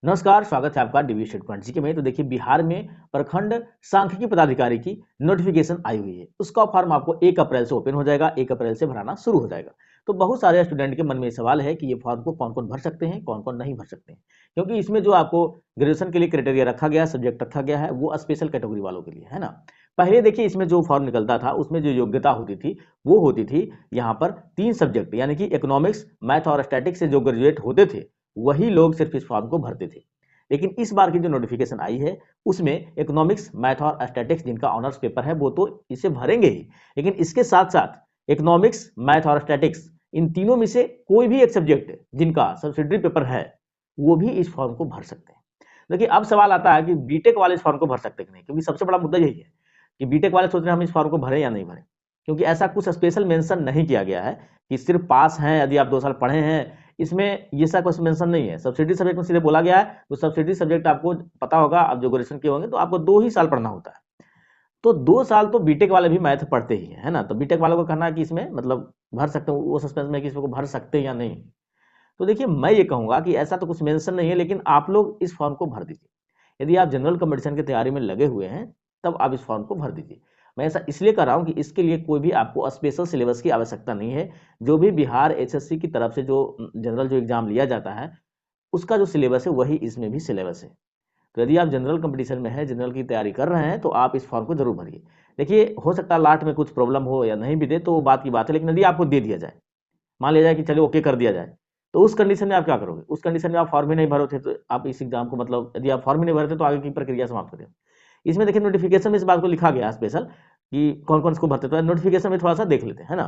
नमस्कार, स्वागत है आपका डीवी स्टेट पॉइंट जी में। तो देखिए, बिहार में प्रखंड सांख्यिकी पदाधिकारी की नोटिफिकेशन आई हुई है। उसका फॉर्म आपको 1 अप्रैल से ओपन हो जाएगा, 1 अप्रैल से भराना शुरू हो जाएगा। तो बहुत सारे स्टूडेंट के मन में सवाल है कि ये फॉर्म को कौन कौन भर सकते हैं, कौन कौन नहीं भर सकते हैं, क्योंकि इसमें जो आपको ग्रेजुएशन के लिए क्राइटेरिया रखा गया है, सब्जेक्ट रखा गया है, वो स्पेशल कैटेगरी वालों के लिए है ना। पहले देखिए, इसमें जो फॉर्म निकलता था उसमें जो योग्यता होती थी वो होती थी यहाँ पर 3 सब्जेक्ट, यानी कि इकोनॉमिक्स, मैथ और स्टैटिक्स से जो ग्रेजुएट होते थे वही लोग सिर्फ इस फॉर्म को भरते थे। लेकिन इस बार की जो नोटिफिकेशन आई है उसमें इकोनॉमिक्स, मैथ और स्टैटिक्स जिनका ऑनर्स पेपर है वो तो इसे भरेंगे ही, लेकिन इसके साथ साथ इकोनॉमिक्स, मैथ और स्टैटिक्स इन तीनों में से कोई भी एक सब्जेक्ट जिनका सब्सिडरी पेपर है वो भी इस फॉर्म को भर सकते हैं। देखिए, अब सवाल आता है कि बीटेक वाले इस फॉर्म को भर सकते हैं कि नहीं, क्योंकि सबसे बड़ा मुद्दा यही है कि बीटेक वाले सोच रहे हैं हम इस फॉर्म को भरें या नहीं भरें, क्योंकि ऐसा कुछ स्पेशल मेंशन नहीं किया गया है कि सिर्फ पास हैं यदि आप 2 साल पढ़े हैं, इसमें ये सब कुछ मेंशन नहीं है। सब्सिडी सब्जेक्ट में सीधे बोला गया है, तो सब्सिडी सब्जेक्ट आपको पता होगा, आप जो ग्रेजुएशन के होंगे तो आपको 2 ही साल पढ़ना होता है। तो 2 साल तो बीटेक वाले भी मैथ पढ़ते ही है ना। तो बीटेक वालों को कहना है कि इसमें मतलब भर सकते हो, वो सस्पेंस में कि इसको भर सकते हैं या नहीं। तो देखिए, मैं ये कहूंगा कि ऐसा तो कुछ मेंशन नहीं है, लेकिन आप लोग इस फॉर्म को भर दीजिए। यदि आप जनरल कंपटीशन की तैयारी में लगे हुए हैं तब आप इस फॉर्म को भर दीजिए। मैं ऐसा इसलिए कर रहा हूं कि इसके लिए कोई भी आपको स्पेशल सिलेबस की आवश्यकता नहीं है। जो भी बिहार एचएससी की तरफ से जो जनरल जो एग्जाम लिया जाता है उसका जो सिलेबस है वही इसमें भी सिलेबस है। तो यदि आप जनरल कंपटीशन में है, जनरल की तैयारी कर रहे हैं, तो आप इस फॉर्म को जरूर भरिए। देखिए, हो सकता है लास्ट में कुछ प्रॉब्लम हो या नहीं भी दे तो वो बात की बात है, लेकिन यदि आपको दे दिया जाए, मान लिया जाए कि चलिए ओके कर दिया जाए, तो उस कंडीशन में आप क्या करोगे? उस कंडीशन में आप फॉर्म ही नहीं भरे थे तो आप इस एग्जाम को मतलब यदि आप फॉर्म ही नहीं भरे थे तो आगे की प्रक्रिया समाप्त करें। इसमें देखिए, नोटिफिकेशन में इस बात को लिखा गया है स्पेशल कि कौन कौन इसको भरते। तो नोटिफिकेशन में थोड़ा सा देख लेते हैं ना।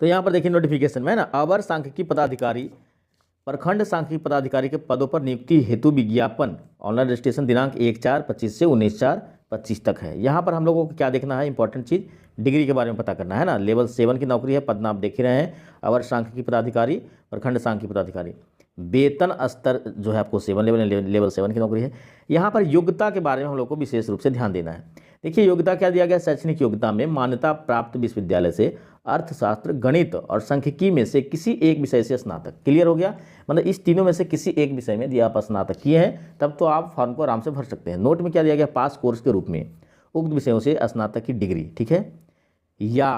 तो यहाँ पर देखिए नोटिफिकेशन में है ना, अवर सांख्यिकी पदाधिकारी, प्रखंड सांख्यिकी पदाधिकारी के पदों पर नियुक्ति हेतु विज्ञापन, ऑनलाइन रजिस्ट्रेशन दिनांक 1/4/25 से 19/4/25 तक है। यहाँ पर हम लोगों को क्या देखना है, इंपॉर्टेंट चीज़ डिग्री के बारे में पता करना है ना। लेवल 7 की नौकरी है, पद नाम देख ही रहे हैं, अवर सांख्यिकी पदाधिकारी, प्रखंड सांख्यिकी पदाधिकारी। वेतन स्तर जो है आपको 7 लेवल 7 की नौकरी है। यहाँ पर योग्यता के बारे में हम लोग को विशेष रूप से ध्यान देना है। देखिए, योग्यता क्या दिया गया, शैक्षणिक योग्यता में मान्यता प्राप्त विश्वविद्यालय से अर्थशास्त्र, गणित और सांख्यिकी में से किसी एक विषय से स्नातक। क्लियर हो गया? मतलब इस तीनों में से किसी एक विषय में यदि आप स्नातक किए हैं तब तो आप फॉर्म को आराम से भर सकते हैं। नोट में क्या दिया गया, पास कोर्स के रूप में उक्त विषयों से स्नातक की डिग्री, ठीक है, या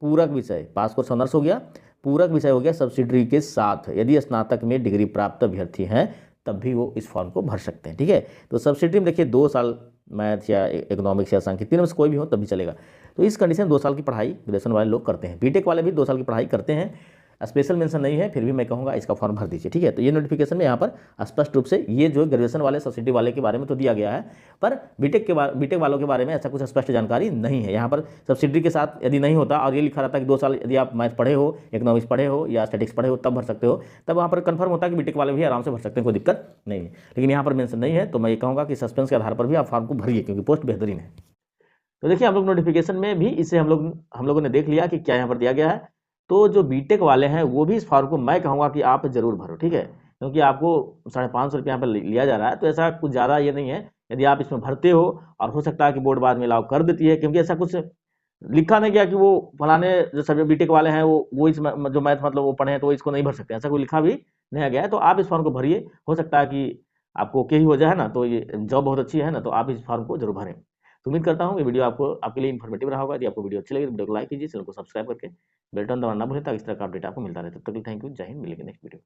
पूरक विषय, पास कोर्स ऑनर्स हो गया, पूरक विषय हो गया सब्सिडरी के साथ, यदि स्नातक में डिग्री प्राप्त अभ्यर्थी हैं तब भी वो इस फॉर्म को भर सकते हैं, ठीक है। तो सब्सिडरी में देखिए 2 साल मैथ या इकोनॉमिक्स या सांख्यिकी तीनों में से कोई भी हो तब भी चलेगा। तो इस कंडीशन 2 साल की पढ़ाई ग्रेजुएशन वाले लोग करते हैं, बीटेक वाले भी 2 साल की पढ़ाई करते हैं। स्पेशल मेंशन नहीं है, फिर भी मैं कहूँगा इसका फॉर्म भर दीजिए, ठीक है। तो ये नोटिफिकेशन में यहाँ पर स्पष्ट रूप से ये जो ग्रेजुएशन वाले सब्सिडी वाले के बारे में तो दिया गया है, पर बीटेक वालों के बारे में ऐसा कुछ स्पष्ट जानकारी नहीं है। यहाँ पर सब्सिडी के साथ यदि नहीं होता और ये लिखा रहता कि 2 साल यदि आप मैथ पढ़े हो, इकोनॉमिक्स पढ़े हो या स्टैटिक्स पढ़े हो तब भर सकते हो, तब वहाँ पर कन्फर्म होता है कि बीटेक वाले भी आराम से भर सकते हैं, कोई दिक्कत नहीं है। लेकिन यहाँ पर मेंशन नहीं है, तो मैं ये कहूँगा कि सस्पेंस के आधार पर भी आप फॉर्म को भरिए, क्योंकि पोस्ट बेहतरीन है। तो देखिए, हम लोग नोटिफिकेशन में भी इसे हम लोगों ने देख लिया कि क्या यहाँ पर दिया गया है। तो जो बीटेक वाले हैं वो भी इस फॉर्म को मैं कहूँगा कि आप जरूर भरो, ठीक है, क्योंकि आपको 550 रुपये यहाँ पर लिया जा रहा है, तो ऐसा कुछ ज़्यादा ये नहीं है। यदि आप इसमें भरते हो, और हो सकता है कि बोर्ड बाद में अलाउ कर देती है, क्योंकि ऐसा कुछ लिखा नहीं गया कि वो फलाने जो सभी बीटेक वाले हैं वो इस जो मैथ मतलब वो पढ़े हैं तो वो इसको नहीं भर सकते, ऐसा कोई लिखा भी नहीं गया है। तो आप इस फॉर्म को भरिए, हो सकता है कि आपको ओके ही हो जाए ना। तो ये जॉब बहुत अच्छी है ना, तो आप इस फॉर्म को जरूर भरें। तो उम्मीद करता हूँ कि वीडियो आपके लिए इन्फॉर्मेटिव रहा होगा। यदि आपको वीडियो अच्छी लगी तो वीडियो को लाइक कीजिए, चैनल को सब्सक्राइब करके बेल आइकन दबाना ना भूलें ताकि इस तरह का अपडेट आपको मिलता रहे। तब तक के लिए थैंक यू, जय हिंद, मिलेंगे नेक्स्ट वीडियो।